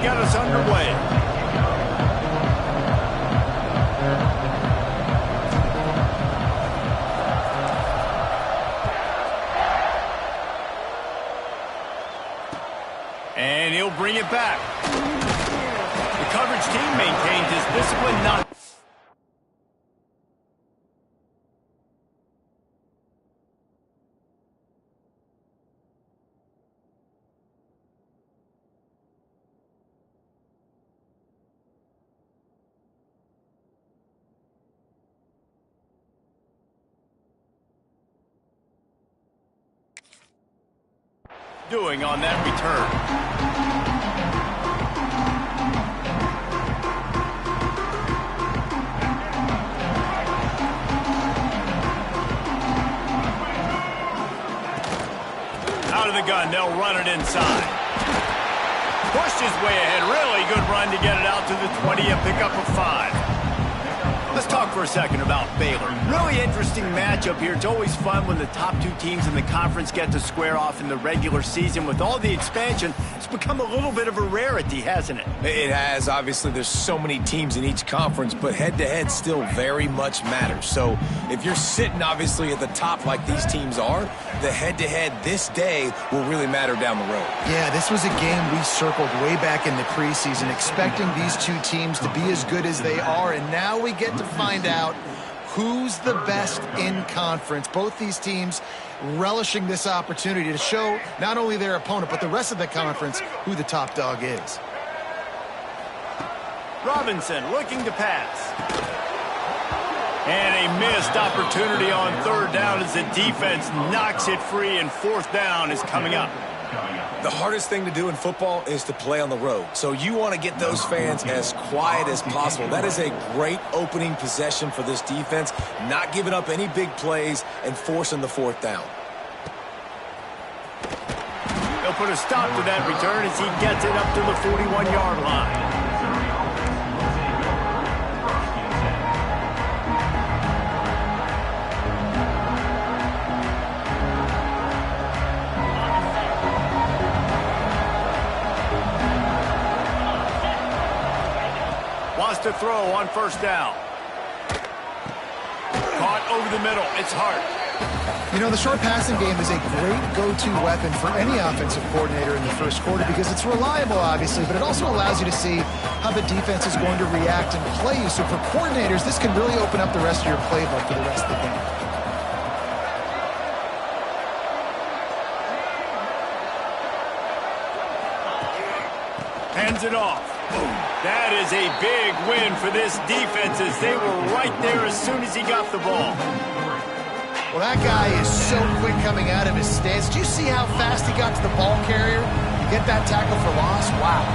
Got us underway. And he'll bring it back. The coverage team maintains his discipline, not... doing on that return. Out of the gun, they'll run it inside. Pushed his way ahead. Really good run to get it out to the 20 and pick up a 5. Let's talk for a second about Baylor. Really interesting matchup here. It's always fun when the top two teams in the conference get to square off in the regular season. With all the expansion, it's become a little bit of a rarity, hasn't it? It has. Obviously, there's so many teams in each conference, but head-to-head still very much matters. So if you're sitting, obviously, at the top like these teams are, the head-to-head this day will really matter down the road. Yeah, this was a game we circled way back in the preseason, expecting these two teams to be as good as they are, and now we get to find out who's the best in conference. Both these teams relishing this opportunity to show not only their opponent, but the rest of the conference who the top dog is. Robinson looking to pass. And a missed opportunity on third down as the defense knocks it free, and fourth down is coming up. The hardest thing to do in football is to play on the road. So you want to get those fans as quiet as possible. That is a great opening possession for this defense, not giving up any big plays and forcing the fourth down. They'll put a stop to that return as he gets it up to the 41-yard line. Wants to throw on first down. Caught over the middle. It's Hart. You know, the short passing game is a great go-to weapon for any offensive coordinator in the first quarter because it's reliable, obviously, but it also allows you to see how the defense is going to react and play you. So for coordinators, this can really open up the rest of your playbook for the rest of the game. Hands it off. That is a big win for this defense as they were right there as soon as he got the ball. Well, that guy is so quick coming out of his stance. Do you see how fast he got to the ball carrier? Get that tackle for loss? Wow.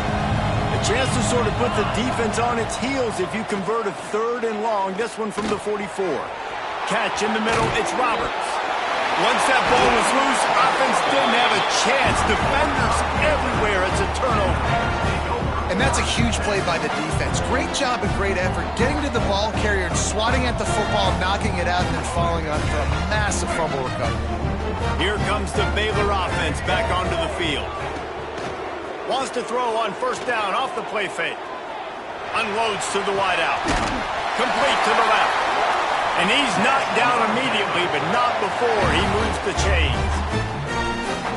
A chance to sort of put the defense on its heels if you convert a third and long. This one from the 44. Catch in the middle. It's Roberts. Once that ball was loose, offense didn't have a chance. Defenders everywhere. It's a turnover. And that's a huge play by the defense. Great job and great effort getting to the ball carrier and swatting at the football, knocking it out, and then falling on for a massive fumble recovery. Here comes the Baylor offense back onto the field. Wants to throw on first down off the play fake. Unloads to the wideout. Complete to the left. And he's knocked down immediately, but not before he moves the chains.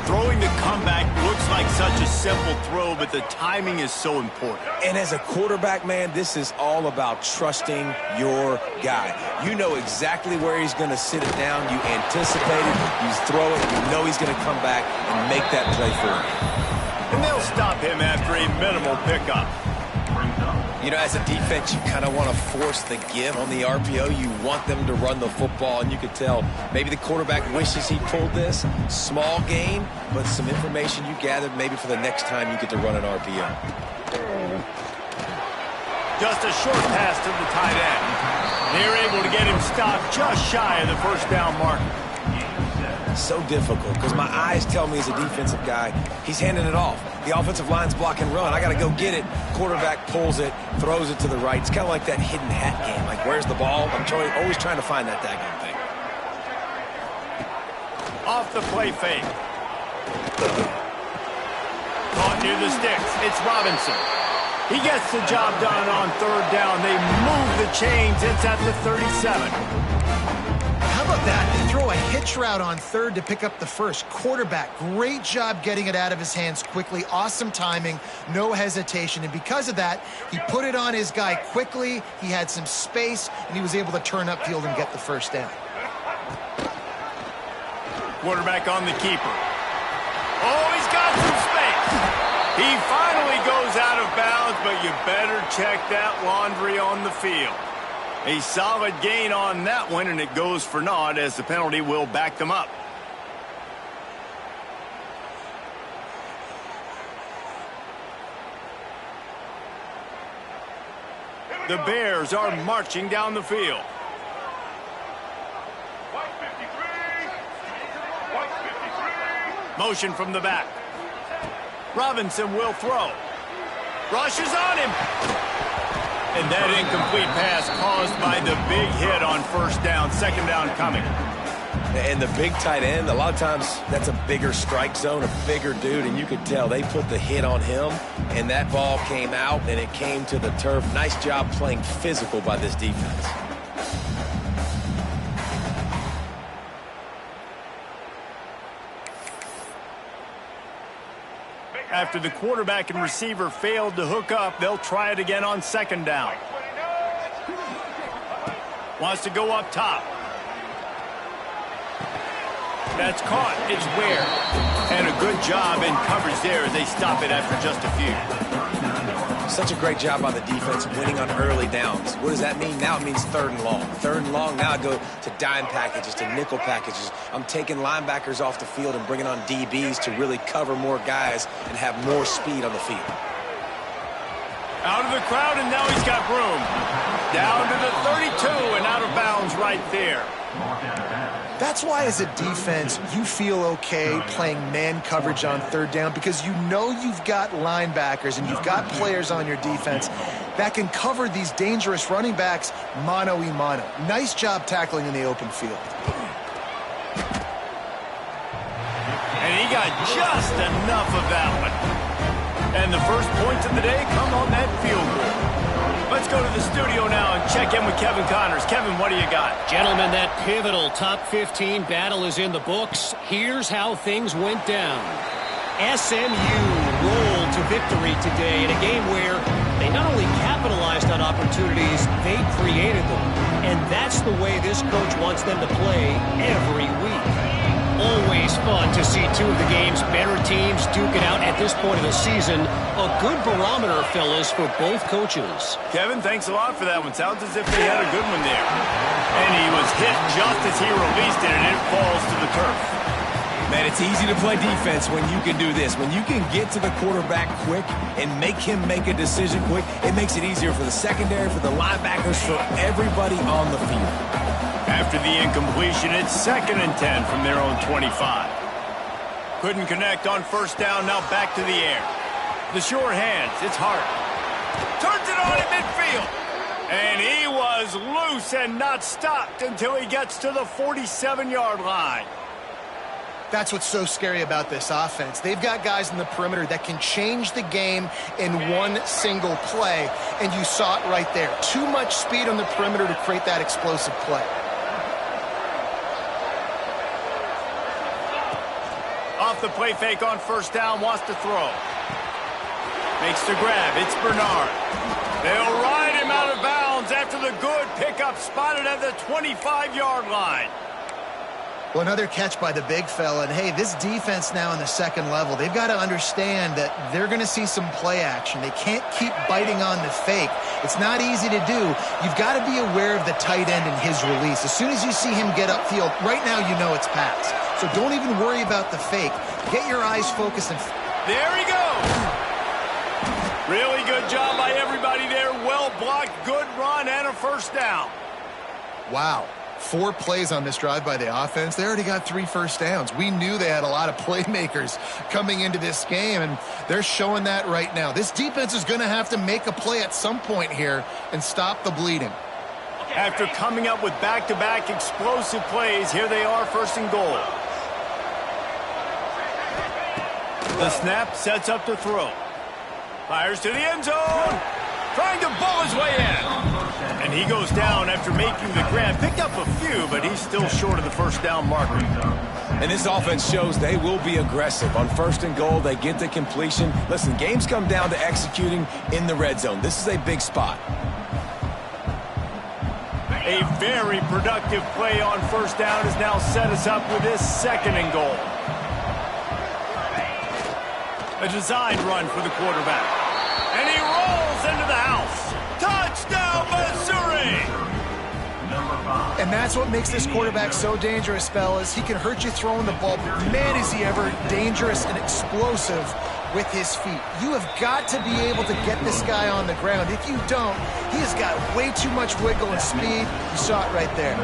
Throwing the comeback looks like such a simple throw, but the timing is so important. And as a quarterback, man, this is all about trusting your guy. You know exactly where he's going to sit it down. You anticipate it. You throw it. You know he's going to come back and make that play for you. And they'll stop him after a minimal pickup. You know, as a defense, you kind of want to force the give on the RPO. You want them to run the football, and you could tell maybe the quarterback wishes he pulled this. Small gain, but some information you gathered maybe for the next time you get to run an RPO. Just a short pass to the tight end. They're able to get him stopped just shy of the first down marker. So difficult because my eyes tell me as a defensive guy, he's handing it off. The offensive line's block and run. I got to go get it. Quarterback pulls it, throws it to the right. It's kind of like that hidden hat game. Like, where's the ball? I'm always trying to find that daggone thing. Off the play fake. Caught near the sticks. It's Robinson. He gets the job done on third down. They move the chains. It's at the 37. How about that? They throw a hitch route on third to pick up the first. Quarterback, great job getting it out of his hands quickly. Awesome timing, no hesitation. And because of that, he put it on his guy quickly. He had some space, and he was able to turn upfield and get the first down. Quarterback on the keeper. Oh, he's got some space. He finally goes out of bounds, but you better check that laundry on the field. A solid gain on that one, and it goes for naught as the penalty will back them up. The Bears are marching down the field. Motion from the back. Robinson will throw. Rushes on him. And that incomplete pass caused by the big hit on first down. Second down coming. And the big tight end, a lot of times that's a bigger strike zone, a bigger dude, and you could tell they put the hit on him, and that ball came out, and it came to the turf. Nice job playing physical by this defense. After the quarterback and receiver failed to hook up, they'll try it again on second down. Wants to go up top. That's caught. It's Ware. And a good job in coverage there as they stop it after just a few. Such a great job by the defense winning on early downs. What does that mean? Now it means third and long. Third and long, now I go to dime packages, to nickel packages. I'm taking linebackers off the field and bringing on DBs to really cover more guys and have more speed on the field. Out of the crowd, and now he's got room. Down to the 32 and out of bounds right there. That's why as a defense, you feel okay playing man coverage on third down because you know you've got linebackers and you've got players on your defense that can cover these dangerous running backs mano-a-mano. Nice job tackling in the open field. And he got just enough of that one. And the first points of the day come on that field goal. Let's go to the studio now and check in with Kevin Connors. Kevin, what do you got? Gentlemen, that pivotal top 15 battle is in the books. Here's how things went down. SMU rolled to victory today in a game where they not only capitalized on opportunities, they created them. And that's the way this coach wants them to play every week. Always fun to see two of the game's better teams duke it out at this point of the season. A good barometer, fellas, for both coaches. Kevin, thanks a lot for that one. Sounds as if they had a good one there. And he was hit just as he released it, and it falls to the turf. Man, it's easy to play defense when you can do this. When you can get to the quarterback quick and make him make a decision quick, it makes it easier for the secondary, for the linebackers, for everybody on the field. After the incompletion, it's 2nd and 10 from their own 25. Couldn't connect on first down, now back to the air. The sure hands, it's Hart. Turns it on in midfield. And he was loose and not stopped until he gets to the 47-yard line. That's what's so scary about this offense. They've got guys in the perimeter that can change the game in one single play, and you saw it right there. Too much speed on the perimeter to create that explosive play. Off the play fake on first down, wants to throw. Makes the grab, it's Bernard. They'll ride him out of bounds after the good pickup spotted at the 25-yard line. Well, another catch by the big fella. And, hey, this defense now in the second level, they've got to understand that they're going to see some play action. They can't keep biting on the fake. It's not easy to do. You've got to be aware of the tight end and his release. As soon as you see him get upfield, right now you know it's pass. So don't even worry about the fake. Get your eyes focused. And there he goes. Really good job by everybody there. Well blocked, good run, and a first down. Wow. 4 plays on this drive by the offense. They already got 3 first downs. We knew they had a lot of playmakers coming into this game, and they're showing that right now. This defense is going to have to make a play at some point here and stop the bleeding. After coming up with back-to-back explosive plays, here they are, 1st and goal. The snap sets up to throw. Fires to the end zone. Trying to bull his way in. And he goes down after making the grab. Picked up a few, but he's still short of the first down marker. And this offense shows they will be aggressive. On 1st and goal, they get the completion. Listen, games come down to executing in the red zone. This is a big spot. A very productive play on 1st down has now set us up with this 2nd and goal. A designed run for the quarterback. And he rolls into the house. Touchdown, Missouri! And that's what makes this quarterback so dangerous, fellas. He can hurt you throwing the ball, but man, is he ever dangerous and explosive with his feet. You have got to be able to get this guy on the ground. If you don't, he has got way too much wiggle and speed. You saw it right there.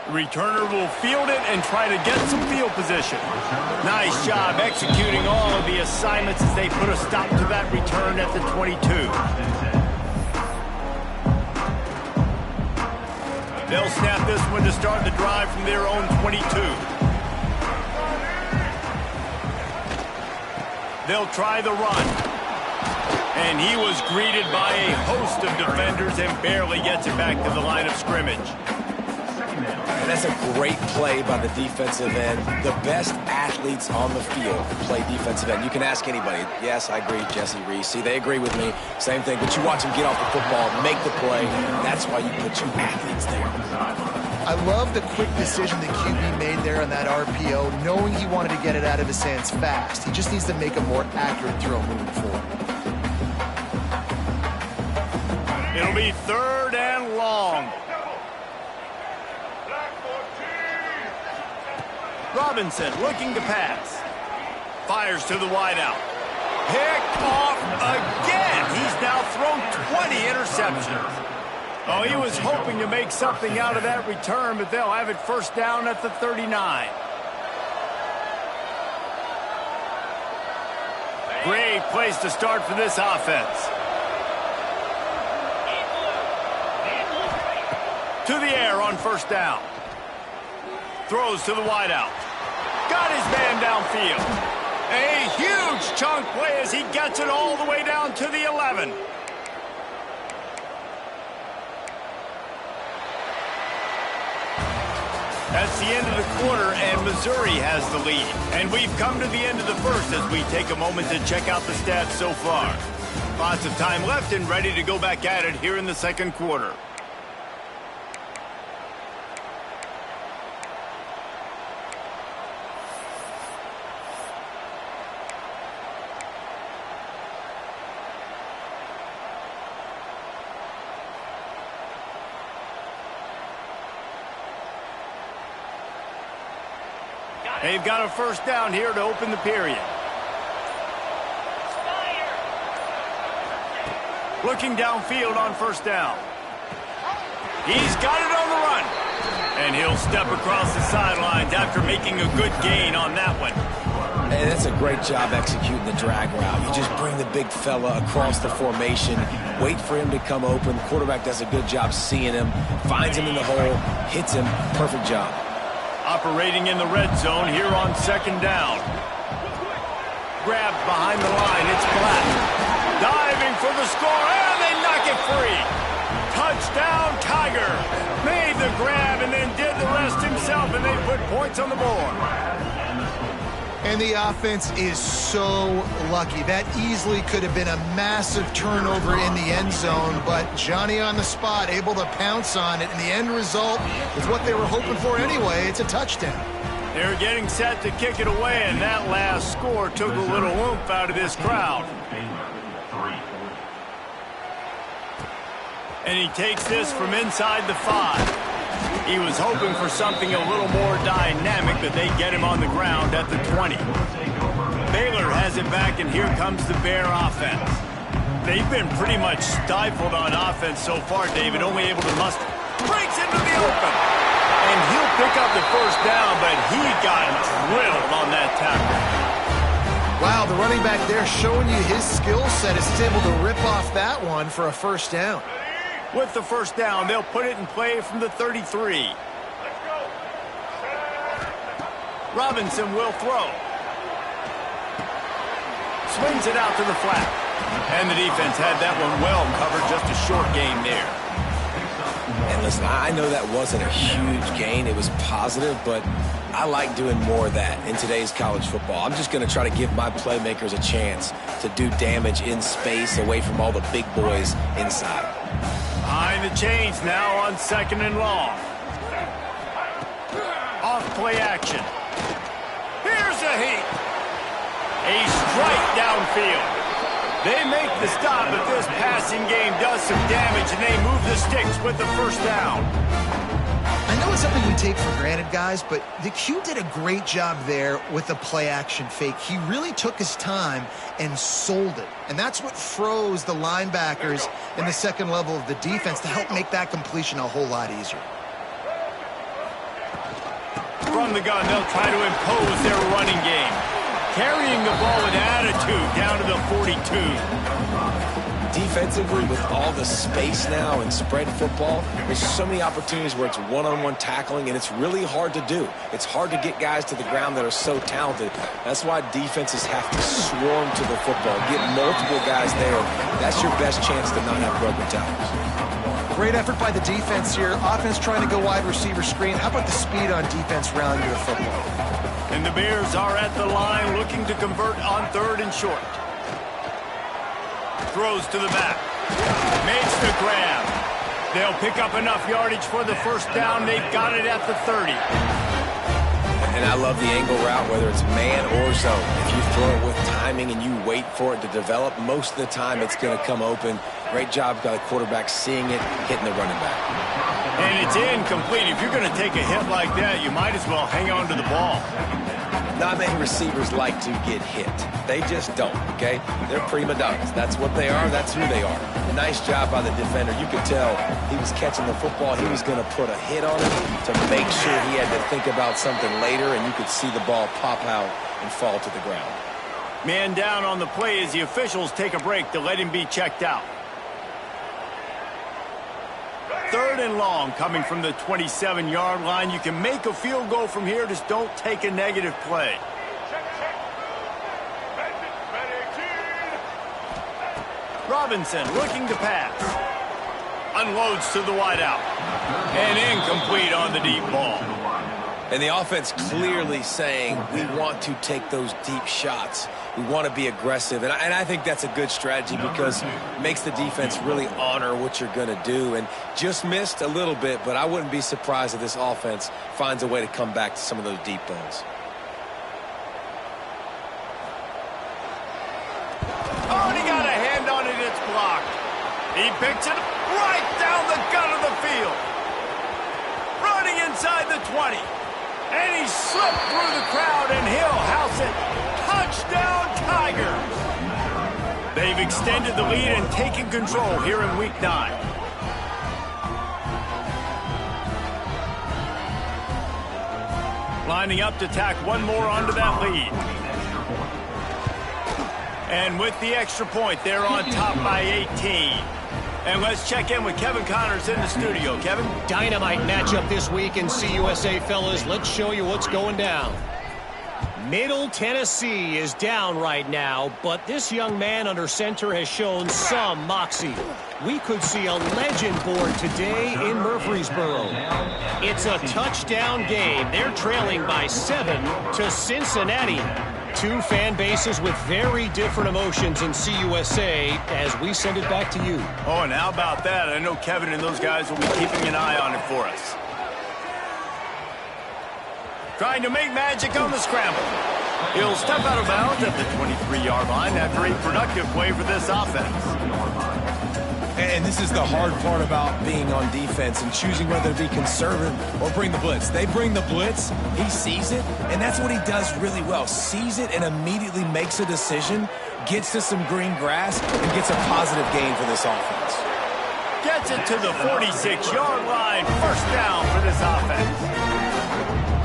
Returner will field it and try to get some field position. Nice job executing all of the assignments as they put a stop to that return at the 22. They'll snap this one to start the drive from their own 22. They'll try the run. And he was greeted by a host of defenders and barely gets it back to the line of scrimmage. That's a great play by the defensive end. The best athletes on the field play defensive end. You can ask anybody. Yes, I agree, Jesse Reese. See, they agree with me. Same thing. But you watch him get off the football, make the play. That's why you put 2 athletes there. I love the quick decision the QB made there on that RPO, knowing he wanted to get it out of his hands fast. He just needs to make a more accurate throw moving forward. It'll be 3rd and long. Robinson looking to pass. Fires to the wideout. Picked off again. He's now thrown 20 interceptions. Oh, he was hoping to make something out of that return, but they'll have it 1st down at the 39. Great place to start for this offense. To the air on 1st down. Throws to the wideout. Got his man downfield. A huge chunk play as he gets it all the way down to the 11. That's the end of the quarter, and Missouri has the lead. And we've come to the end of the 1st as we take a moment to check out the stats so far. Lots of time left and ready to go back at it here in the 2nd quarter. They've got a 1st down here to open the period. Looking downfield on 1st down. He's got it on the run. And he'll step across the sidelines after making a good gain on that one. Hey, that's a great job executing the drag route. You just bring the big fella across the formation, wait for him to come open. The quarterback does a good job seeing him, finds him in the hole, hits him. Perfect job. Operating in the red zone here on 2nd down. Grabbed behind the line. It's Black. Diving for the score, and they knock it free. Touchdown, Tiger. Made the grab and then did the rest himself, and they put points on the board. And the offense is so lucky. That easily could have been a massive turnover in the end zone, but Johnny on the spot, able to pounce on it, and the end result is what they were hoping for anyway. It's a touchdown. They're getting set to kick it away, and that last score took a little oomph out of this crowd. And he takes this from inside the 5. He was hoping for something a little more dynamic, but they get him on the ground at the 20. Baylor has it back, and here comes the Bear offense. They've been pretty much stifled on offense so far, David, only able to muster. Breaks into the open. And he'll pick up the 1st down, but he got drilled on that tackle. Wow, the running back there showing you his skill set is able to rip off that one for a 1st down. With the 1st down, they'll put it in play from the 33. Robinson will throw. Swings it out to the flat. And the defense had that one well covered. Just a short gain there. And listen, I know that wasn't a huge gain. It was positive, but I like doing more of that in today's college football. I'm just going to try to give my playmakers a chance to do damage in space away from all the big boys inside. Behind the chains now on 2nd and long. Off play action. Here's a heat. A strike downfield. They make the stop, but this passing game does some damage, and they move the sticks with the first down. I know it's something we take for granted, guys, but the Q did a great job there with the play-action fake. He really took his time and sold it, and that's what froze the linebackers in the second level of the defense to help make that completion a whole lot easier. From the gun, they'll try to impose their running game. Carrying the ball with attitude down to the 42. Defensively, with all the space now and spread football, there's so many opportunities where it's one-on-one tackling, and it's really hard to do. It's hard to get guys to the ground that are so talented. That's why defenses have to swarm to the football, get multiple guys there. That's your best chance to not have broken tackles. Great effort by the defense here. Offense trying to go wide receiver screen. How about the speed on defense rallying to the football? And the Bears are at the line looking to convert on 3rd and short. Throws to the back. Makes the grab. They'll pick up enough yardage for the first down. They've got it at the 30. And I love the angle route, whether it's man or zone. If you throw it with timing and you wait for it to develop, most of the time it's going to come open. Great job by the quarterback seeing it, hitting the running back. And it's incomplete. If you're going to take a hit like that, you might as well hang on to the ball. Not many receivers like to get hit. They just don't, okay? They're prima donnas. That's what they are. That's who they are. Nice job by the defender. You could tell he was catching the football. He was going to put a hit on it to make sure he had to think about something later, and you could see the ball pop out and fall to the ground. Man down on the play as the officials take a break to let him be checked out. 3rd and long coming from the 27-yard line. You can make a field goal from here. Just don't take a negative play. Robinson looking to pass. Unloads to the wideout. And incomplete on the deep ball. And the offense clearly saying we want to take those deep shots. We want to be aggressive. And I think that's a good strategy because it makes the defense really honor what you're going to do. And just missed a little bit, but I wouldn't be surprised if this offense finds a way to come back to some of those deep balls. Oh, and he got a hand on it. It's blocked. He picks it right down the gut of the field. Running inside the 20. And he slipped through the crowd, and he'll house it. Touchdown, Tigers! They've extended the lead and taken control here in Week 9. Lining up to tack one more onto that lead. And with the extra point, they're on top by 18. And let's check in with Kevin Connors in the studio. Kevin? Dynamite matchup this week in CUSA, fellas. Let's show you what's going down. Middle Tennessee is down right now, but this young man under center has shown some moxie. We could see a legend born today in Murfreesboro. It's a touchdown game. They're trailing by 7 to Cincinnati. Two fan bases with very different emotions in CUSA as we send it back to you. Oh, and how about that? I know Kevin and those guys will be keeping an eye on it for us. Trying to make magic on the scramble. He'll step out of bounds at the 23-yard line after a productive play for this offense. And this is the hard part about being on defense and choosing whether to be conservative or bring the blitz. They bring the blitz, he sees it, and that's what he does really well. Sees it and immediately makes a decision, gets to some green grass, and gets a positive gain for this offense. Gets it to the 46-yard line. First down for this offense.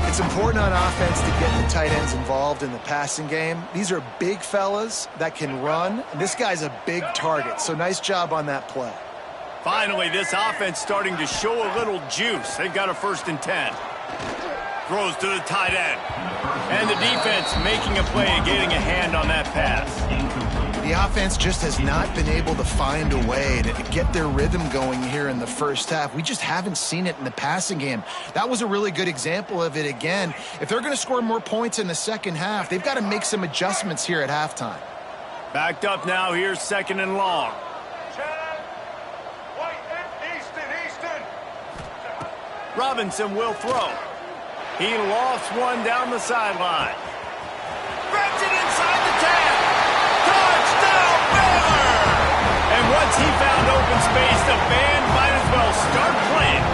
It's important on offense to get the tight ends involved in the passing game. These are big fellas that can run, and this guy's a big target, so nice job on that play. Finally, this offense starting to show a little juice. They've got a 1st and 10. Throws to the tight end. And the defense making a play and getting a hand on that pass. The offense just has not been able to find a way to get their rhythm going here in the first half. We just haven't seen it in the passing game. That was a really good example of it again. If they're going to score more points in the second half, they've got to make some adjustments here at halftime. Backed up now. Here's 2nd and long. Robinson will throw. He lofts one down the sideline. Grabs it inside the 10. Touchdown, Baylor! And once he found open space, the band might as well start playing.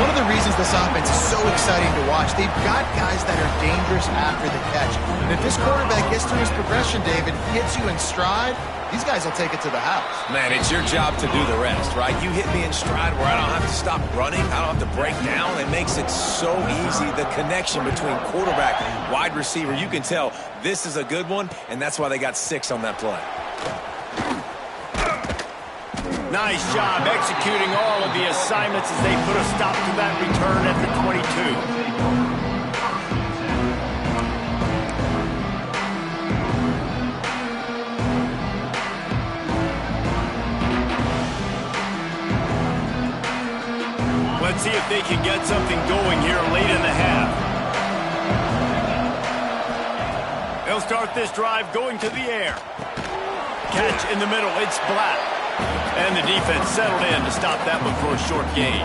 One of the reasons this offense is so exciting to watch, they've got guys that are dangerous after the catch. And if this quarterback gets through his progression, David, hits you in stride, these guys will take it to the house. Man, it's your job to do the rest, right? You hit me in stride where I don't have to stop running. I don't have to break down. It makes it so easy. The connection between quarterback and wide receiver, you can tell this is a good one, and that's why they got 6 on that play. Nice job executing all of the assignments as they put a stop to that return at the 22. Let's see if they can get something going here late in the half. They'll start this drive going to the air. Catch in the middle, it's Black. And the defense settled in to stop that one for a short gain.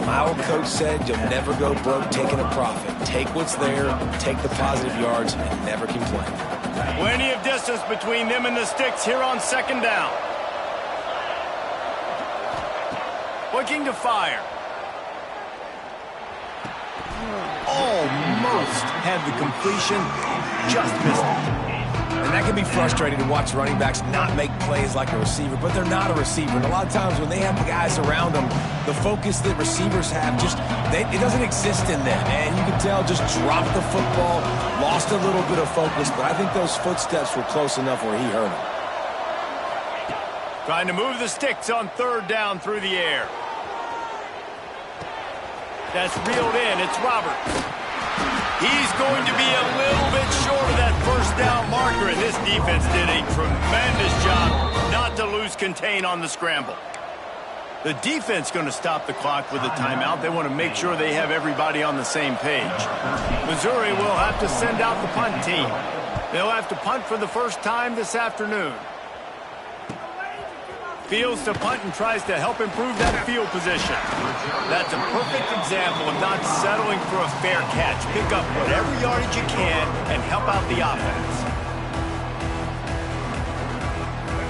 My old coach said you'll never go broke taking a profit. Take what's there, take the positive yards, and never complain. Plenty of distance between them and the sticks here on 2nd down. Looking to fire. Almost had the completion, just missed it. And that can be frustrating to watch running backs not make plays like a receiver, but they're not a receiver. And a lot of times when they have the guys around them, the focus that receivers have it doesn't exist in them. And you can tell just dropped the football, lost a little bit of focus, but I think those footsteps were close enough where he heard them. Trying to move the sticks on 3rd down through the air. That's reeled in. It's Roberts. He's going to be a little bit short of that 1st down marker, and this defense did a tremendous job not to lose contain on the scramble. The defense going to stop the clock with a timeout. They want to make sure they have everybody on the same page. Missouri will have to send out the punt team. They'll have to punt for the first time this afternoon. Fields to punt and tries to help improve that field position. That's a perfect example of not settling for a fair catch. Pick up whatever yardage you can and help out the offense.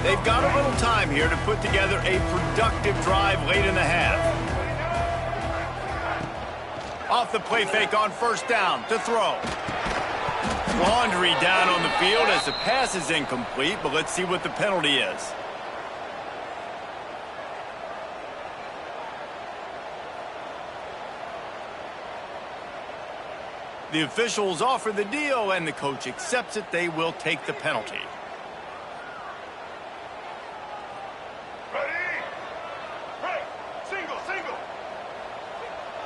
They've got a little time here to put together a productive drive late in the half. Off the play fake on 1st down to throw. Laundry down on the field as the pass is incomplete, but let's see what the penalty is. The officials offer the deal, and the coach accepts it. They will take the penalty. Ready? Break. Single.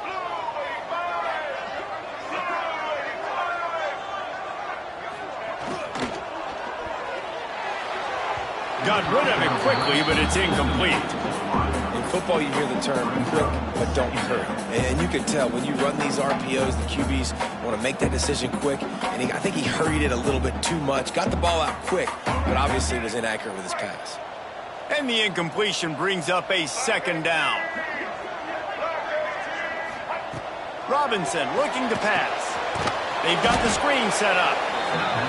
Blue 85. Got rid of it quickly, but it's incomplete. In football, you hear the term quick, but don't hurry. And you can tell when you run these RPOs, the QBs want to make that decision quick. And I think he hurried it a little bit too much. Got the ball out quick, but obviously was inaccurate with his pass. And the incompletion brings up a 2nd down. Robinson looking to pass. They've got the screen set up.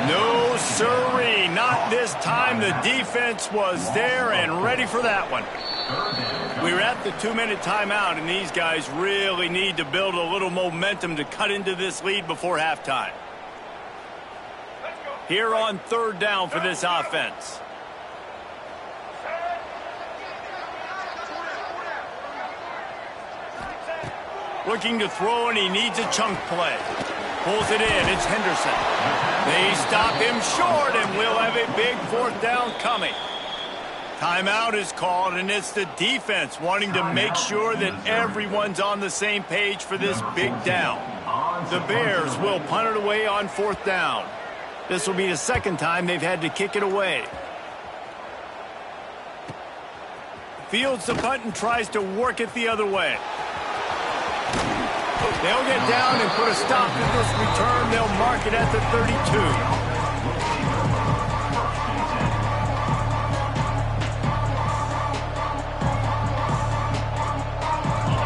No sirree, not this time. The defense was there and ready for that one. We're at the 2-minute timeout, and these guys really need to build a little momentum to cut into this lead before halftime. Here on 3rd down for this offense. Looking to throw, and he needs a chunk play. Pulls it in. It's Henderson. They stop him short, and we'll have a big 4th down coming. Timeout is called, and it's the defense wanting to make sure that everyone's on the same page for this big down. The Bears will punt it away on 4th down. This will be the second time they've had to kick it away. Fields the punt and tries to work it the other way. They'll get down and put a stop to this return. They'll mark it at the 32.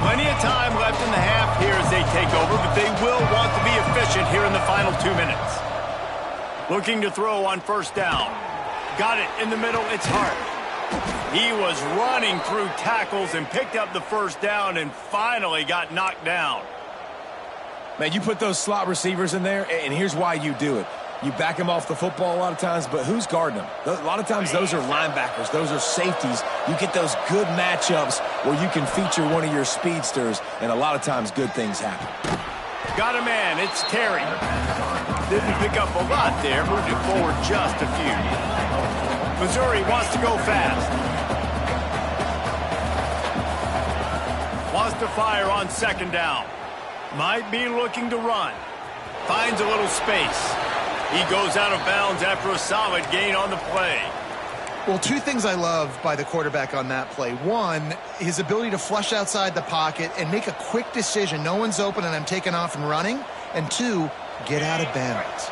Plenty of time left in the half here as they take over, but they will want to be efficient here in the final 2 minutes. Looking to throw on 1st down. Got it in the middle. It's Hart. He was running through tackles and picked up the 1st down and finally got knocked down. Man, you put those slot receivers in there, and here's why you do it. You back them off the football a lot of times, but who's guarding them? A lot of times those are linebackers. Those are safeties. You get those good matchups where you can feature one of your speedsters, and a lot of times good things happen. Got a man. It's Terry. Didn't pick up a lot there. Moved it forward just a few. Missouri wants to go fast. Wants to fire on 2nd down. Might be looking to run. Finds a little space. He goes out of bounds after a solid gain on the play. Well, 2 things I love by the quarterback on that play. 1, his ability to flush outside the pocket and make a quick decision. No one's open and I'm taking off and running. And 2, get out of bounds.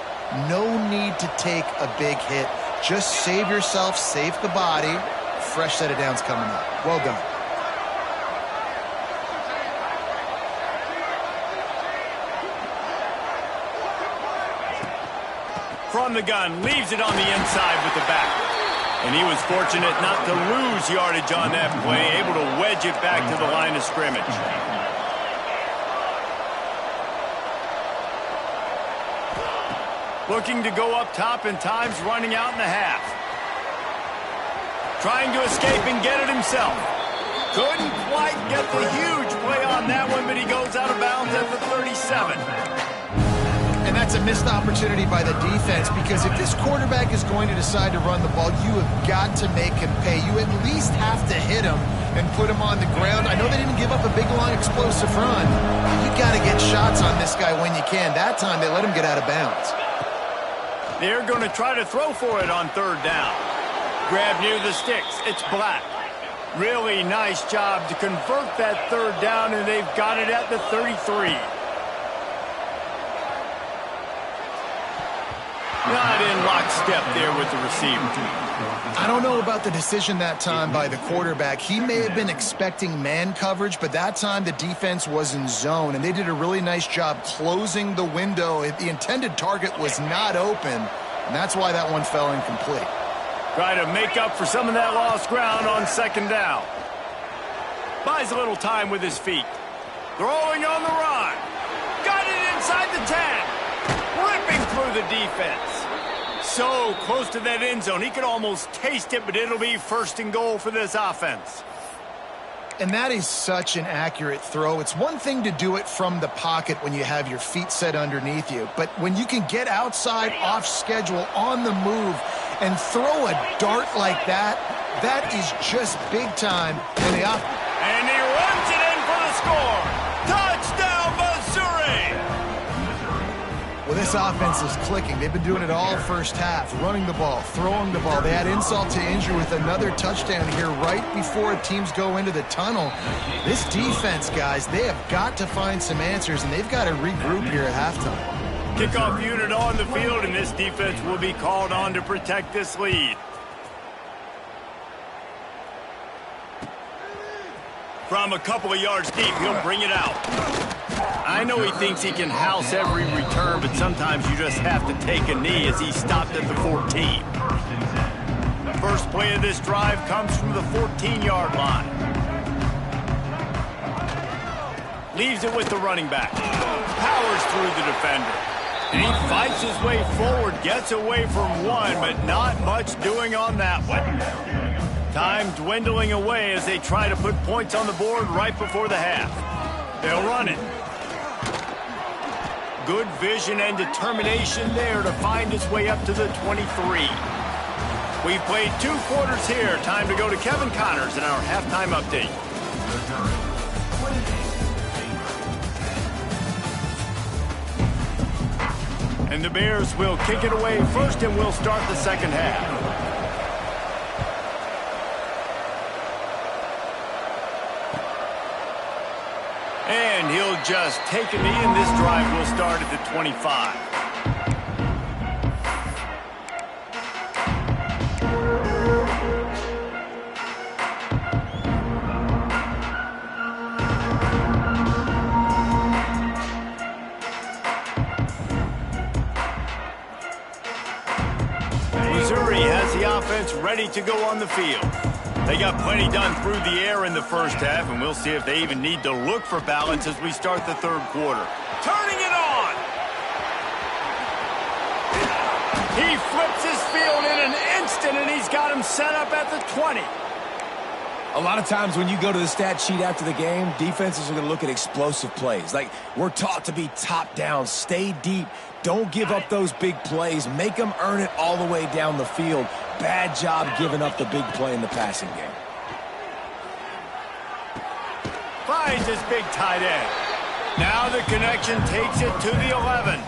No need to take a big hit. Just save yourself, save the body. Fresh set of downs coming up. Well done. From the gun, leaves it on the inside with the back. And he was fortunate not to lose yardage on that play, able to wedge it back to the line of scrimmage. Looking to go up top and time's running out in the half. Trying to escape and get it himself. Couldn't quite get the huge play on that one, but he goes out of bounds at the 37. And that's a missed opportunity by the defense, because if this quarterback is going to decide to run the ball, you have got to make him pay. You at least have to hit him and put him on the ground. I know they didn't give up a big, long, explosive run. You got to get shots on this guy when you can. That time they let him get out of bounds. They're going to try to throw for it on 3rd down. Grab near the sticks. It's Black. Really nice job to convert that 3rd down, and they've got it at the 33. Not in lockstep there with the receiver. I don't know about the decision that time by the quarterback. He may have been expecting man coverage, but that time the defense was in zone, and they did a really nice job closing the window. The intended target was not open, and that's why that one fell incomplete. Try to make up for some of that lost ground on 2nd down. Buys a little time with his feet. Throwing on the run. Got it inside the 10. Ripping through the defense. So close to that end zone. He could almost taste it, but it'll be 1st and goal for this offense. And that is such an accurate throw. It's one thing to do it from the pocket when you have your feet set underneath you, but when you can get outside, off schedule, on the move, and throw a dart like that, that is just big time. And he runs it in for the score. Touchdown, Missouri! Well, this offense is clicking. They've been doing it all 1st half, running the ball, throwing the ball. They had insult to injury with another touchdown here right before teams go into the tunnel. This defense, guys, they have got to find some answers, and they've got to regroup here at halftime. Kickoff unit on the field, and this defense will be called on to protect this lead. From a couple of yards deep, he'll bring it out. I know he thinks he can house every return, but sometimes you just have to take a knee as he stopped at the 14. The first play of this drive comes from the 14-yard line. Leaves it with the running back. Powers through the defender. And he fights his way forward, gets away from one, but not much doing on that one. Time dwindling away as they try to put points on the board right before the half. They'll run it. Good vision and determination there to find his way up to the 23. We've played 2 quarters here. Time to go to Kevin Connors in our halftime update. And the Bears will kick it away first, and we'll start the second half. And he'll just take a knee, and this drive will start at the 25. Ready to go on the field. They got plenty done through the air in the first half, and we'll see if they even need to look for balance as we start the third quarter. Turning it on! He flips his field in an instant, and he's got him set up at the 20. A lot of times when you go to the stat sheet after the game, defenses are going to look at explosive plays. Like, we're taught to be top down, stay deep, don't give up those big plays, make them earn it all the way down the field. Bad job giving up the big play in the passing game. Finds his big tight end. Now the connection takes it to the 11.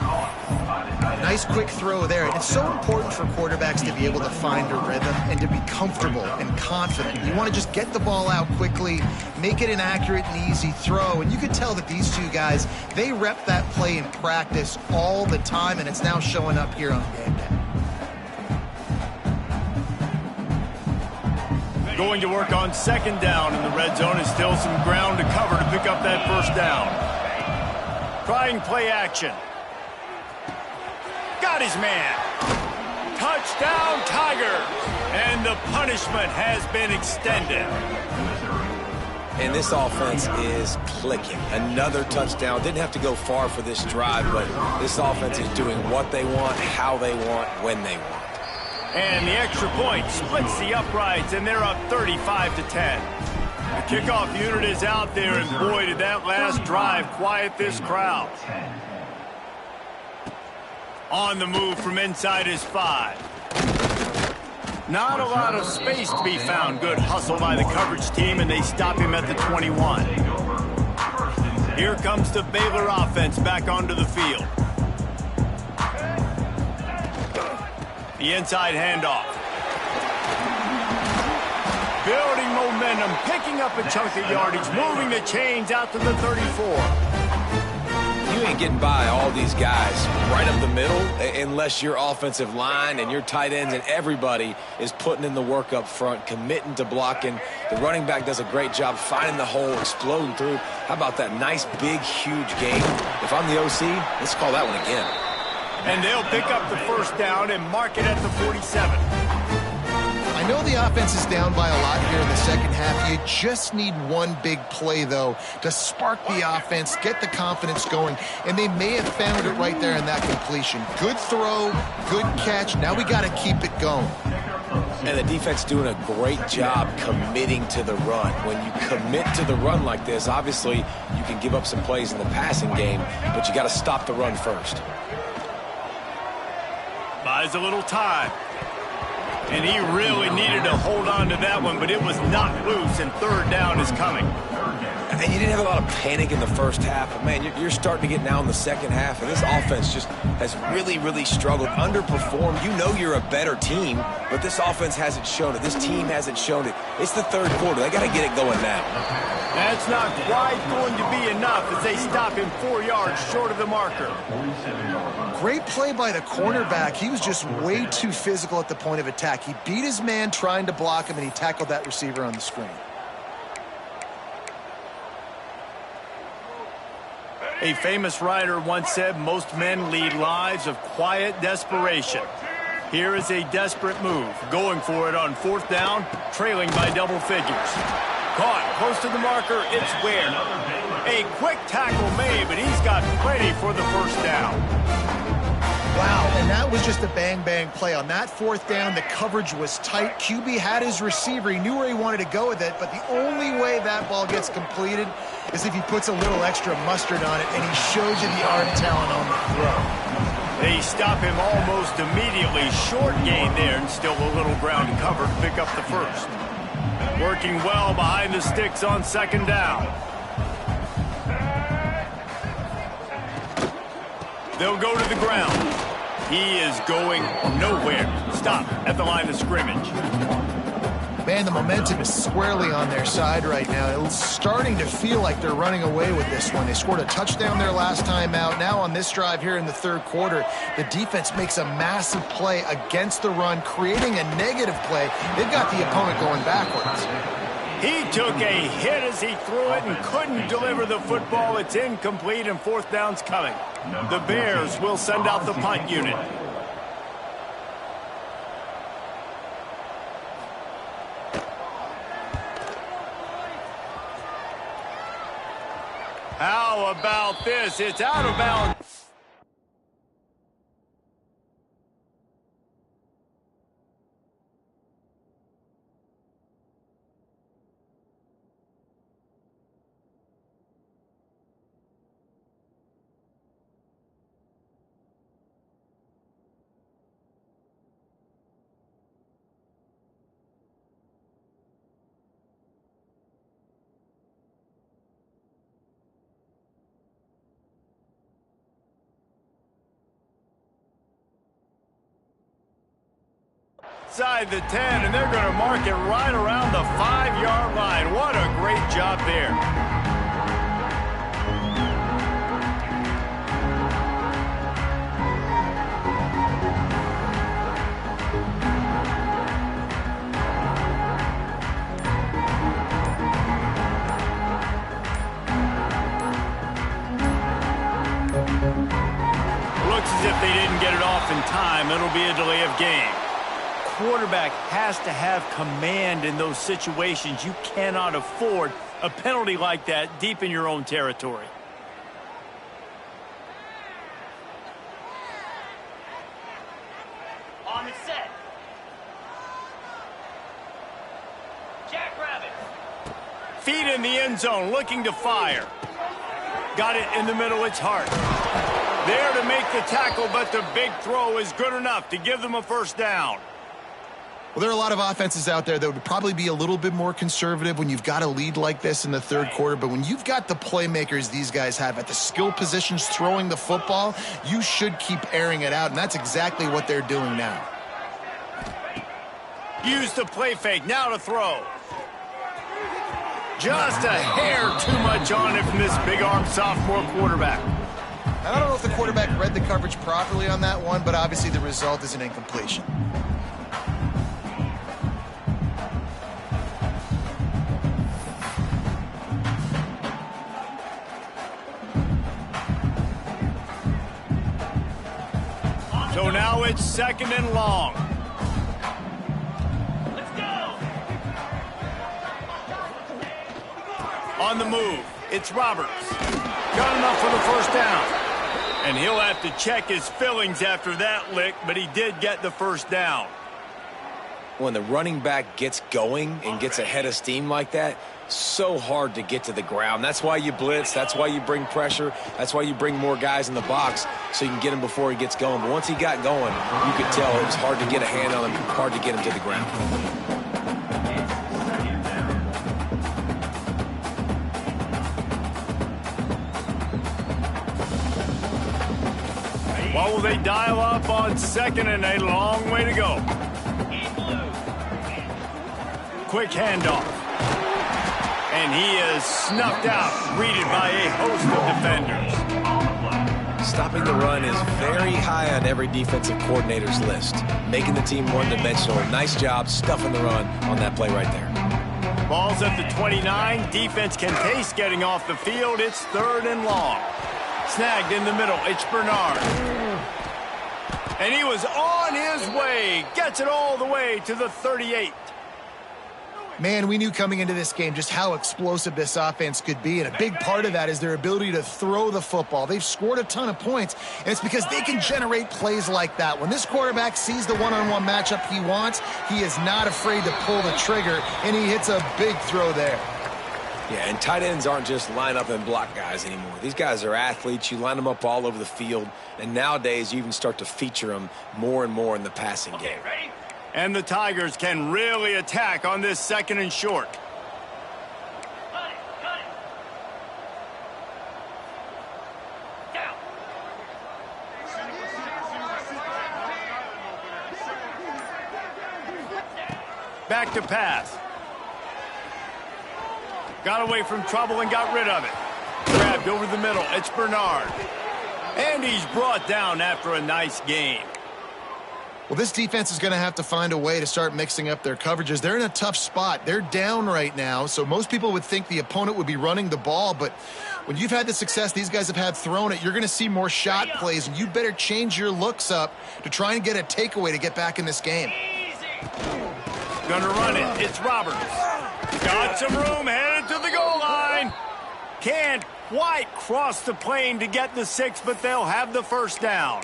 Nice quick throw there. And it's so important for quarterbacks to be able to find a rhythm and to be comfortable and confident. You want to just get the ball out quickly, make it an accurate and easy throw. And you can tell that these two guys, they rep that play in practice all the time, and it's now showing up here on game day. Going to work on second down in the red zone, and still some ground to cover to pick up that first down. Trying play action. Got his man. Touchdown, Tigers. And the punishment has been extended. And this offense is clicking. Another touchdown. Didn't have to go far for this drive, but this offense is doing what they want, how they want, when they want. And the extra point splits the uprights, and they're up 35-10. The kickoff unit is out there, and boy, did that last drive quiet this crowd. On the move from inside his 5. Not a lot of space to be found. Good hustle by the coverage team, and they stop him at the 21. Here comes the Baylor offense back onto the field. The inside handoff. Building momentum, picking up a chunk of yardage, moving the chains out to the 34. You ain't getting by all these guys right up the middle unless your offensive line and your tight ends and everybody is putting in the work up front, committing to blocking. The running back does a great job finding the hole, exploding through. How about that nice, big, huge game? If I'm the OC, let's call that one again. And they'll pick up the first down and mark it at the 47. I know the offense is down by a lot here in the second half. You just need one big play, though, to spark the offense, get the confidence going, and they may have found it right there in that completion. Good throw, good catch. Now we got to keep it going. And the defense doing a great job committing to the run. When you commit to the run like this, obviously you can give up some plays in the passing game, but you got to stop the run first. Buys a little time. And he really needed to hold on to that one, but it was knocked loose, and third down is coming. And you didn't have a lot of panic in the first half, but, man, you're starting to get now in the second half, and this offense just has really, really struggled, underperformed. You know you're a better team, but this offense hasn't shown it. This team hasn't shown it. It's the third quarter. They got to get it going now. That's not quite going to be enough as they stop him 4 yards short of the marker. Great play by the cornerback. He was just way too physical at the point of attack. He beat his man trying to block him, and he tackled that receiver on the screen. A famous writer once said, most men lead lives of quiet desperation. Here is a desperate move, going for it on fourth down, trailing by double figures. Caught close to the marker, it's Ware. A quick tackle made, but he's got plenty for the first down. Wow, and that was just a bang-bang play. On that fourth down, the coverage was tight. QB had his receiver. He knew where he wanted to go with it, but the only way that ball gets completed is if he puts a little extra mustard on it, and he shows you the arm talent on the throw. They stop him almost immediately. Short gain there, and still a little ground to cover to pick up the first. Working well behind the sticks on second down. They'll go to the ground. He is going nowhere. Stop at the line of scrimmage. Man, the momentum is squarely on their side right now. It's starting to feel like they're running away with this one. They scored a touchdown their last time out. Now on this drive here in the third quarter, the defense makes a massive play against the run, creating a negative play. They've got the opponent going backwards. He took a hit as he threw it and couldn't deliver the football. It's incomplete and fourth down's coming. The Bears will send out the punt unit. How about this? It's out of bounds. Inside the 10, and they're going to mark it right around the 5-yard line. What a great job there. Looks as if they didn't get it off in time. It'll be a delay of game. Quarterback has to have command in those situations. You cannot afford a penalty like that deep in your own territory. On the set. Jackrabbit. Feet in the end zone, looking to fire. Got it in the middle, it's Hart. There to make the tackle, but the big throw is good enough to give them a first down. Well, there are a lot of offenses out there that would probably be a little bit more conservative when you've got a lead like this in the third quarter. But when you've got the playmakers these guys have at the skill positions throwing the football, you should keep airing it out, and that's exactly what they're doing now. Use the play fake, now to throw. Just a hair too much on it from this big-armed sophomore quarterback. I don't know if the quarterback read the coverage properly on that one, but obviously the result is an incompletion. So now it's second and long. Let's go. On the move, it's Roberts. Got enough for the first down. And he'll have to check his fillings after that lick, but he did get the first down. When the running back gets going and gets ahead of steam like that, so hard to get to the ground. That's why you blitz. That's why you bring pressure. That's why you bring more guys in the box so you can get him before he gets going. But once he got going, you could tell it was hard to get a hand on him, hard to get him to the ground. What will they dial up on second and a long way to go? Quick handoff. And he is snuffed out, greeted by a host of defenders. Stopping the run is very high on every defensive coordinator's list. Making the team one-dimensional. Nice job stuffing the run on that play right there. Ball's at the 29. Defense can taste getting off the field. It's third and long. Snagged in the middle. It's Bernard. And he was on his way. Gets it all the way to the 38. Man, we knew coming into this game just how explosive this offense could be, and a big part of that is their ability to throw the football. They've scored a ton of points, and it's because they can generate plays like that. When this quarterback sees the one-on-one matchup he wants, he is not afraid to pull the trigger, and he hits a big throw there. Yeah, and tight ends aren't just line up and block guys anymore. These guys are athletes. You line them up all over the field, and nowadays you even start to feature them more and more in the passing game. Ready? And the Tigers can really attack on this 2nd and short. Cut it. Cut it. Down. Back to pass. Got away from trouble and got rid of it. Grabbed over the middle. It's Bernard. And he's brought down after a nice game. Well, this defense is going to have to find a way to start mixing up their coverages. They're in a tough spot. They're down right now, so most people would think the opponent would be running the ball, but when you've had the success these guys have had throwing it, you're going to see more shot plays, and you better change your looks up to try and get a takeaway to get back in this game. Gonna run it. It's Roberts. Got some room, headed to the goal line. Can't quite cross the plane to get the 6, but they'll have the first down.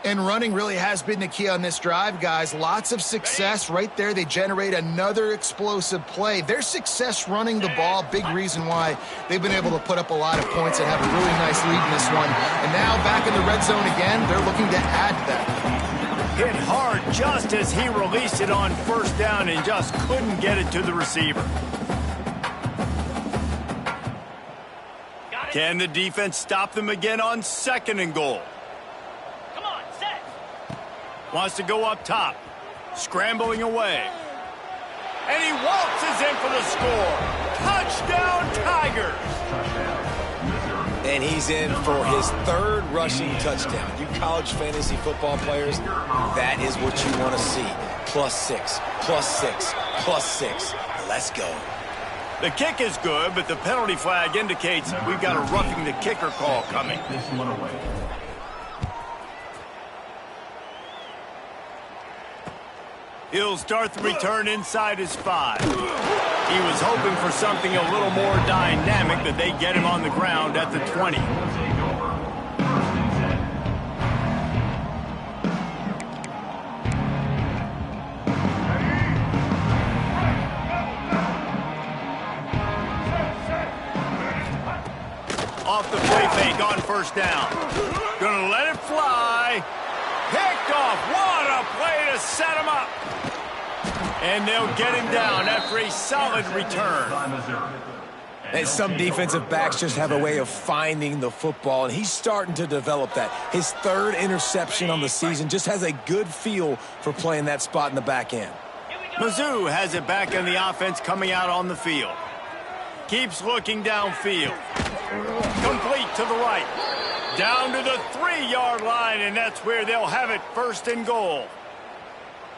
And running really has been the key on this drive, guys. Lots of success right there. They generate another explosive play. Their success running the ball, big reason why they've been able to put up a lot of points and have a really nice lead in this one. And now back in the red zone again, they're looking to add to that. Hit hard just as he released it on 1st down and just couldn't get it to the receiver. Can the defense stop them again on 2nd and goal? Come on, set. Wants to go up top. Scrambling away. And he waltzes in for the score. Touchdown, Tigers. And he's in for his 3rd rushing touchdown. You college fantasy football players, that is what you want to see. +6, +6, +6. Let's go. The kick is good, but the penalty flag indicates we've got a roughing the kicker call coming. He'll start the return inside his 5. He was hoping for something a little more dynamic, but they get him on the ground at the 20. Off the play fake on 1st down. Gonna let it fly. Picked off. What a play to set him up. And they'll get him down after a solid return. And some defensive backs just have a way of finding the football, and he's starting to develop that. His 3rd interception on the season, just has a good feel for playing that spot in the back end. Mizzou has it back in the offense coming out on the field. Keeps looking downfield. Complete to the right. Down to the 3-yard line, and that's where they'll have it 1st and goal.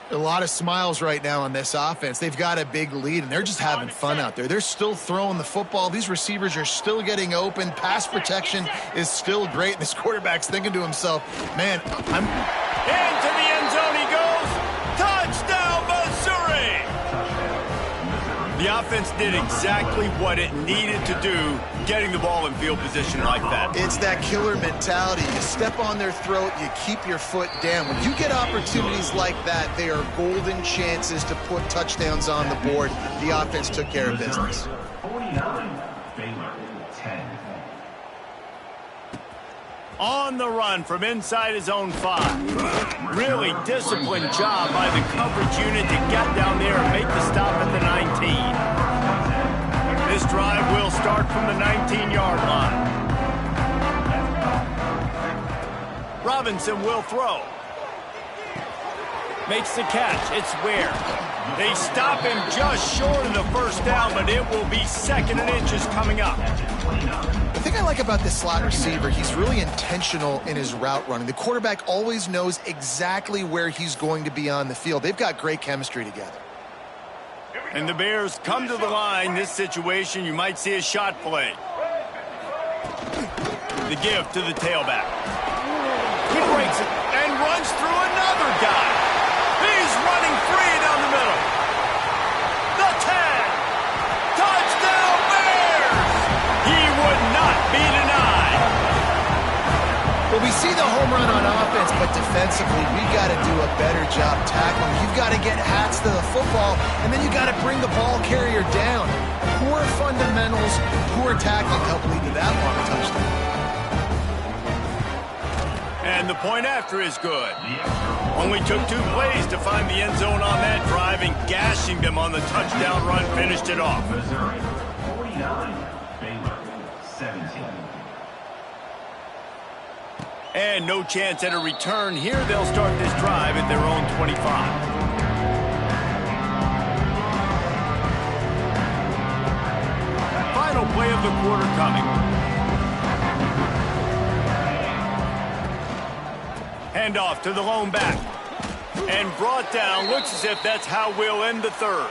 A lot of smiles right now on this offense. They've got a big lead, and they're just having fun out there. They're still throwing the football. These receivers are still getting open. Pass protection is still great. This quarterback's thinking to himself, man, I'm... Into the end zone he goes. Touchdown, Missouri! The offense did exactly what it needed to do, getting the ball in field position like that. It's that killer mentality. You step on their throat, you keep your foot down. When you get opportunities like that, they are golden chances to put touchdowns on the board. The offense took care of business. 49, Baylor, 10. On the run from inside his own 5. Really disciplined job by the coverage unit to get down there and make the stop at the 19. This drive will start from the 19-yard line. Robinson will throw. Makes the catch. It's Ware. They stop him just short of the 1st down, but it will be 2nd and inches coming up. The thing I like about this slot receiver, he's really intentional in his route running. The quarterback always knows exactly where he's going to be on the field. They've got great chemistry together. And the Bears come to the line. This situation, you might see a shot play. The give to the tailback. He breaks it and runs through another guy. He's running free down the middle. The 10. Touchdown Bears! He would not be denied. Well, we see the home run on offense, but defensively, defensively, we got to do a better job tackling. You've got to get hats to the football, and then you got to bring the ball carrier down. Poor fundamentals, poor tackling help lead to that long touchdown. And the point after is good. Only took 2 plays to find the end zone on that drive, and gashing them on the touchdown run finished it off. Missouri 49, Baylor 17. And no chance at a return here. They'll start this drive at their own 25. Final play of the quarter coming. Handoff to the lone back. And brought down. Looks as if that's how we'll end the third.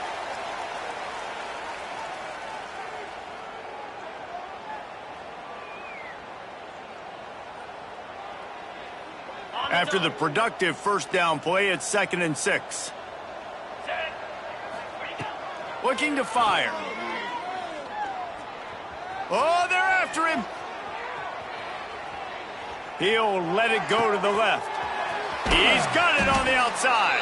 After the productive first down play, it's 2nd and 6. Looking to fire. Oh, they're after him. He'll let it go to the left. He's got it on the outside.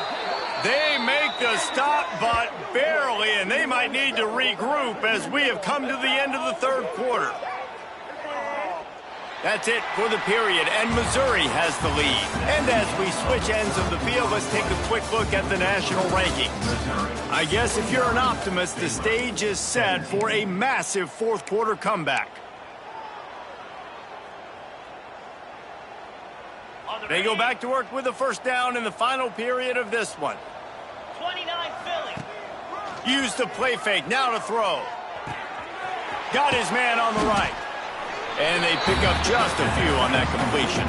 They make the stop, but barely, and they might need to regroup as we have come to the end of the third quarter. That's it for the period, and Missouri has the lead. And as we switch ends of the field, let's take a quick look at the national rankings. I guess if you're an optimist, the stage is set for a massive fourth quarter comeback. They go back to work with a first down in the final period of this one. 29 Philly. Use the play fake, now to throw. Got his man on the right. And they pick up just a few on that completion.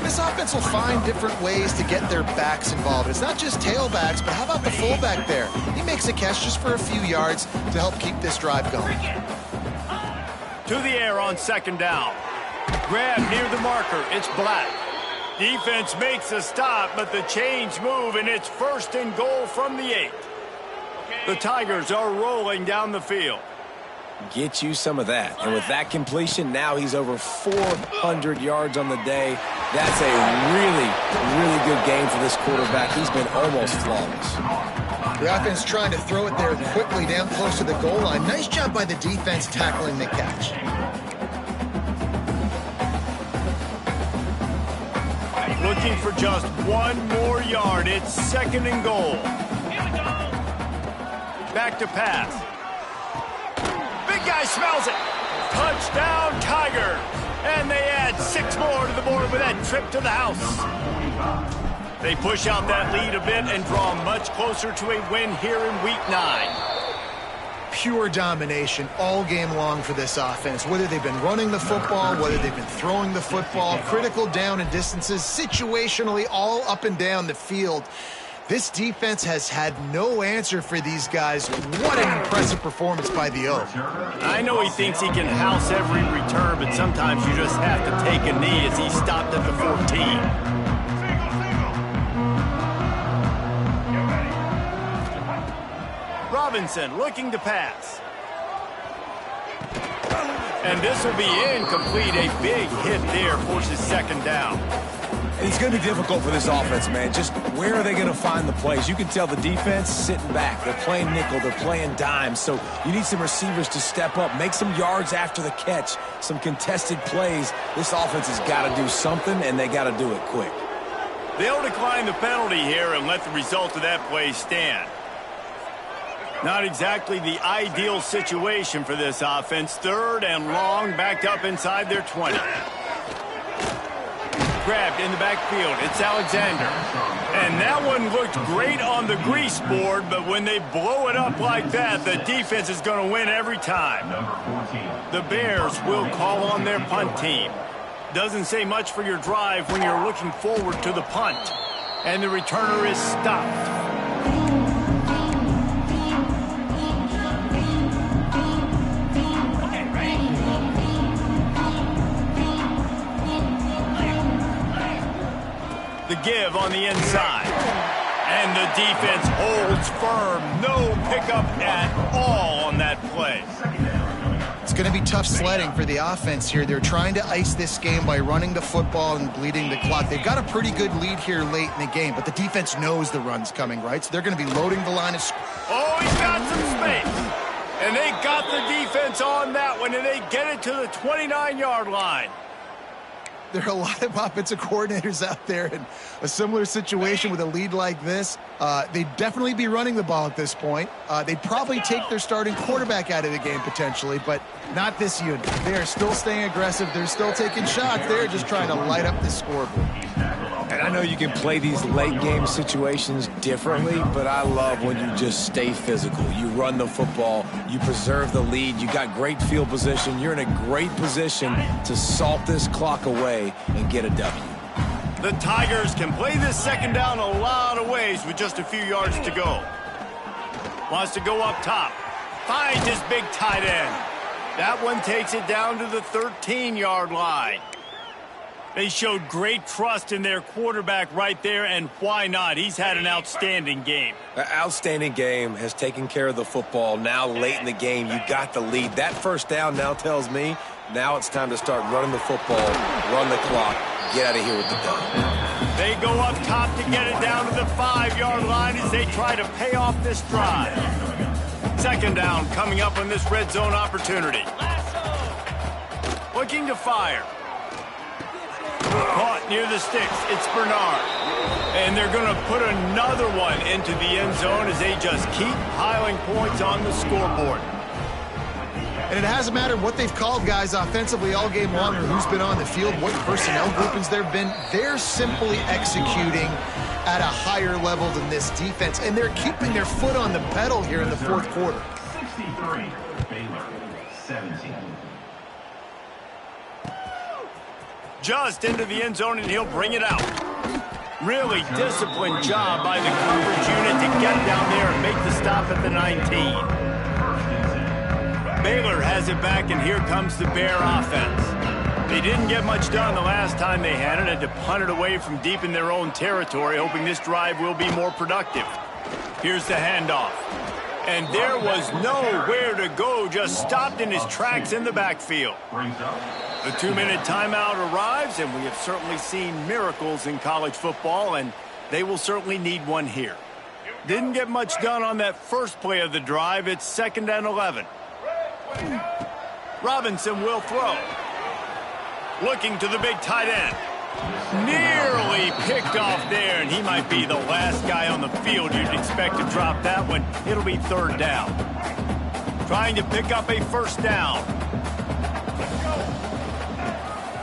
This offense will find different ways to get their backs involved. It's not just tailbacks, but how about the fullback there? He makes a catch just for a few yards to help keep this drive going. To the air on 2nd down. Grab near the marker. It's Black. Defense makes a stop, but the chains move, and it's 1st and goal from the 8. The Tigers are rolling down the field. Get you some of that. And with that completion, now he's over 400 yards on the day. That's a really, really good game for this quarterback. He's been almost flawless. The offense trying to throw it there quickly down close to the goal line. Nice job by the defense tackling the catch. Looking for just 1 more yard. It's 2nd and goal. Back to pass. Big guy smells it. Touchdown, Tigers. And they add 6 more to the board with that trip to the house. They push out that lead a bit and draw much closer to a win here in Week 9. Pure domination all game long for this offense. Whether they've been running the football, whether they've been throwing the football, critical down and distances, situationally all up and down the field. This defense has had no answer for these guys. What an impressive performance by the O. I know he thinks he can house every return, but sometimes you just have to take a knee as he stopped at the 14. Robinson looking to pass. And this will be incomplete. A big hit there forces 2nd down. It's going to be difficult for this offense, man. Just where are they going to find the plays? You can tell the defense sitting back. They're playing nickel. They're playing dime. So you need some receivers to step up, make some yards after the catch, some contested plays. This offense has got to do something, and they got to do it quick. They'll decline the penalty here and let the result of that play stand. Not exactly the ideal situation for this offense. 3rd and long, backed up inside their 20. Grabbed in the backfield. It's Alexander. And that one looked great on the grease board, but when they blow it up like that, the defense is going to win every time. The Bears will call on their punt team. Doesn't say much for your drive when you're looking forward to the punt. And the returner is stopped. The give on the inside. And the defense holds firm. No pickup at all on that play. It's going to be tough sledding for the offense here. They're trying to ice this game by running the football and bleeding the clock. They've got a pretty good lead here late in the game, but the defense knows the run's coming, right? So they're going to be loading the line of scrimmage. Oh, he's got some space. And they got the defense on that one, and they get it to the 29-yard line. There are a lot of offensive coordinators out there in a similar situation with a lead like this. They'd definitely be running the ball at this point. They'd probably take their starting quarterback out of the game potentially, but not this unit. They are still staying aggressive. They're still taking shots. They're just trying to light up the scoreboard. And I know you can play these late game situations differently, but I love when you just stay physical. You run the football, you preserve the lead, you got great field position, you're in a great position to salt this clock away and get a W. The Tigers can play this second down a lot of ways with just a few yards to go. Wants to go up top. Finds his big tight end. That one takes it down to the 13-yard line. They showed great trust in their quarterback right there, and why not? He's had an outstanding game. An outstanding game, has taken care of the football. Now late in the game, you got the lead. That first down now tells me now it's time to start running the football, run the clock, get out of here with the dub. They go up top to get it down to the 5-yard line as they try to pay off this drive. Second down coming up on this red zone opportunity. Looking to fire. Caught near the sticks. It's Bernard. And they're going to put another one into the end zone as they just keep piling points on the scoreboard. And it hasn't mattered what they've called guys offensively all game long or who's been on the field, what personnel groupings there have been. They're simply executing at a higher level than this defense, and they're keeping their foot on the pedal here in the fourth quarter. 63, Baylor, 17. Just into the end zone, and he'll bring it out. Really disciplined job by the coverage unit to get down there and make the stop at the 19. Baylor has it back, and here comes the Bear offense. They didn't get much done the last time they had it, had to punt it away from deep in their own territory, hoping this drive will be more productive. Here's the handoff. And there was nowhere to go, just stopped in his tracks in the backfield. The 2-minute timeout arrives, and we have certainly seen miracles in college football, and they will certainly need one here. Didn't get much done on that first play of the drive. It's 2nd and 11. Robinson will throw. Looking to the big tight end. Nearly picked off there, and he might be the last guy on the field you'd expect to drop that one. It'll be 3rd down. Trying to pick up a first down.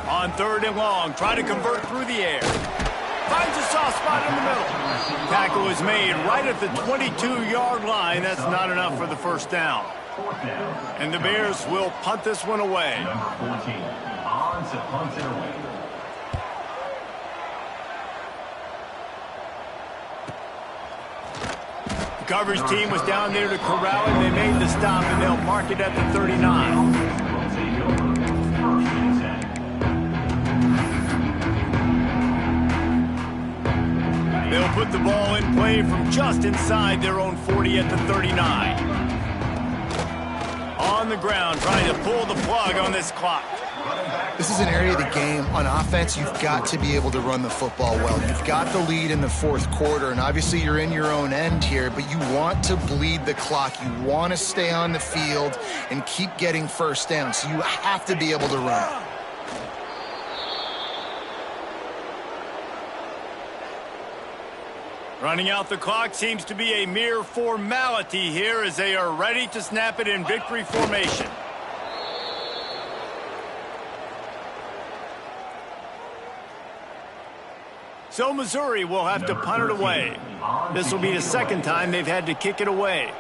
On 3rd and long, try to convert through the air. Finds a soft spot in the middle. Tackle is made right at the 22-yard line. That's not enough for the first down. And the Bears will punt this one away. Number 14, on to punt it away. The coverage team was down there to corral it. They made the stop, and they'll mark it at the 39. They'll put the ball in play from just inside their own 40 at the 39. On the ground, trying to pull the plug on this clock. This is an area of the game. On offense, you've got to be able to run the football well. You've got the lead in the fourth quarter, and obviously you're in your own end here, but you want to bleed the clock. You want to stay on the field and keep getting first down, so you have to be able to run. Running out the clock seems to be a mere formality here as they are ready to snap it in victory formation. So Missouri will have to punt it away. This will be the 2nd time they've had to kick it away.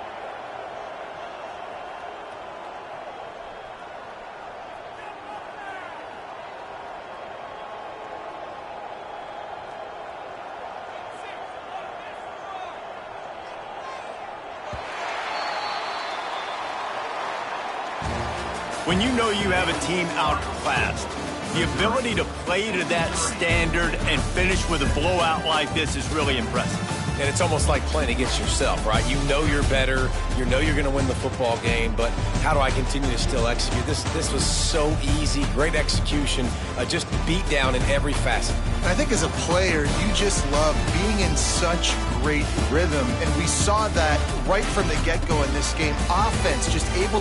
When you know you have a team outclassed, the ability to play to that standard and finish with a blowout like this is really impressive. And it's almost like playing against yourself, right? You know you're better. You know you're going to win the football game, but how do I continue to still execute? This was so easy. Great execution. Just beat down in every facet. I think as a player, you just love being in such great rhythm, and we saw that right from the get-go in this game. Offense just able to